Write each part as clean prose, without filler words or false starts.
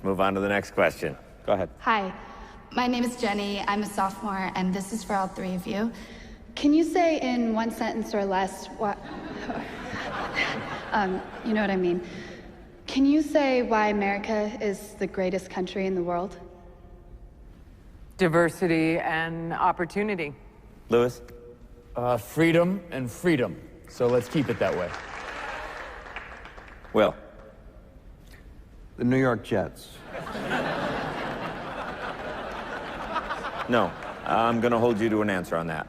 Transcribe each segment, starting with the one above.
Move on to the next question. Go ahead. Hi, my name is Jenny. I'm a sophomore, and this is for all three of you. Can you say in one sentence or less what... you know what I mean. Can you say why America is the greatest country in the world? Diversity and opportunity. Lewis? Freedom and freedom. So let's keep it that way. Will? The New York Jets. No, I'm going to hold you to an answer on that.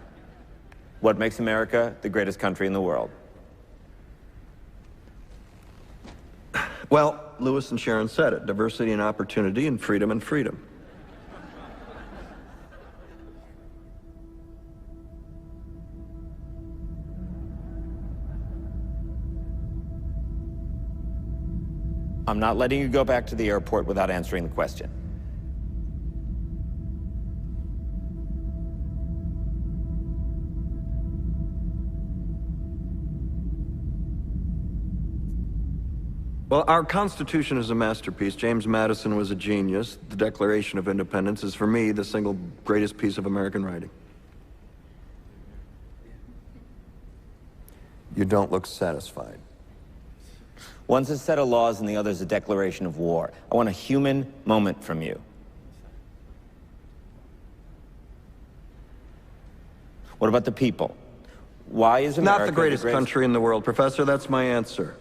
What makes America the greatest country in the world? Well, Lewis and Sharon said it. Diversity and opportunity and freedom and freedom. I'm not letting you go back to the airport without answering the question. Well, our Constitution is a masterpiece. James Madison was a genius. The Declaration of Independence is, for me, the single greatest piece of American writing. You don't look satisfied. One's a set of laws and the other's a declaration of war. I want a human moment from you. What about the people? Why is America Not the greatest country in the world, Professor. That's my answer.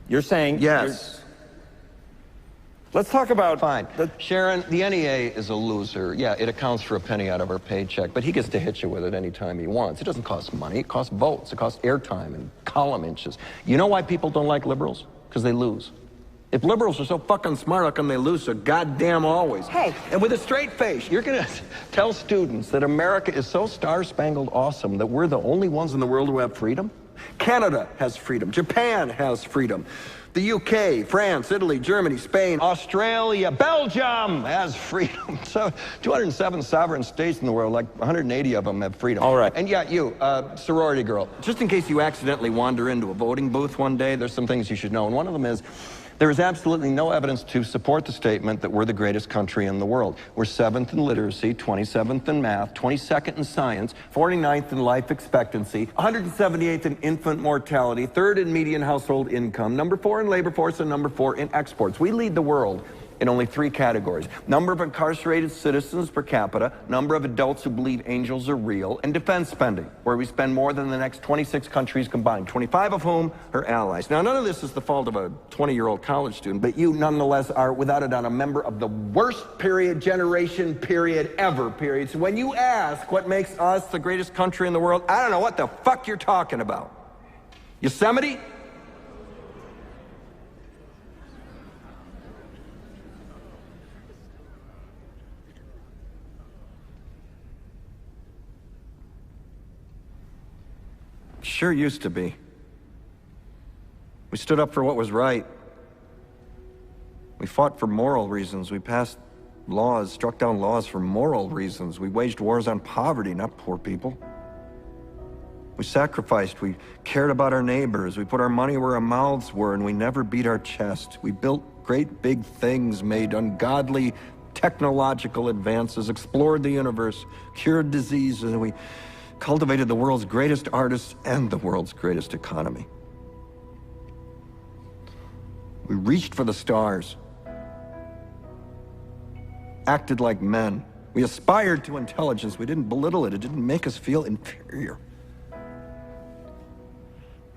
You're saying... Yes. Let's talk about... Fine. Sharon, the NEA is a loser. Yeah, it accounts for a penny out of our paycheck, but he gets to hit you with it anytime he wants. It doesn't cost money. It costs votes. It costs airtime and column inches. You know why people don't like liberals? Because they lose. If liberals are so fucking smart, how come they lose so goddamn always? Hey, and with a straight face, you're going to tell students that America is so star-spangled awesome that we're the only ones in the world who have freedom? Canada has freedom. Japan has freedom. The UK, France, Italy, Germany, Spain, Australia, Belgium has freedom. So 207 sovereign states in the world, like 180 of them have freedom. All right. And yeah, you, sorority girl. Just in case you accidentally wander into a voting booth one day, There's some things you should know, and one of them is there is absolutely no evidence to support the statement that we're the greatest country in the world. We're 7th in literacy, 27th in math, 22nd in science, 49th in life expectancy, 178th in infant mortality, 3rd in median household income, number 4 in labor force, and number 4 in exports. We lead the world in only 3 categories: number of incarcerated citizens per capita, number of adults who believe angels are real, and defense spending, where we spend more than the next 26 countries combined, 25 of whom are allies. Now, none of this is the fault of a 20-year-old college student, but you nonetheless are, without a doubt, a member of the worst generation ever. So when you ask what makes us the greatest country in the world, I don't know what the fuck you're talking about. Yosemite? Sure used to be. We stood up for what was right. We fought for moral reasons. We passed laws, struck down laws for moral reasons. We waged wars on poverty, not poor people. We sacrificed. We cared about our neighbors. We put our money where our mouths were, and we never beat our chest. We built great big things, made ungodly technological advances, explored the universe, cured diseases, and we cultivated the world's greatest artists and the world's greatest economy. We reached for the stars, acted like men. We aspired to intelligence. We didn't belittle it. It didn't make us feel inferior.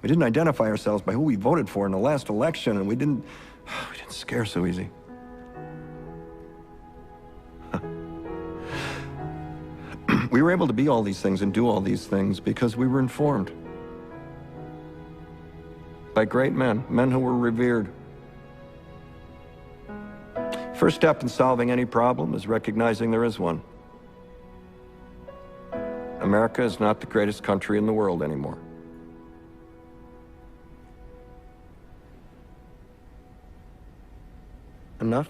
We didn't identify ourselves by who we voted for in the last election, and we didn't scare so easy. We were able to be all these things and do all these things because we were informed by great men, men who were revered. First step in solving any problem is recognizing there is one. America is not the greatest country in the world anymore. Enough?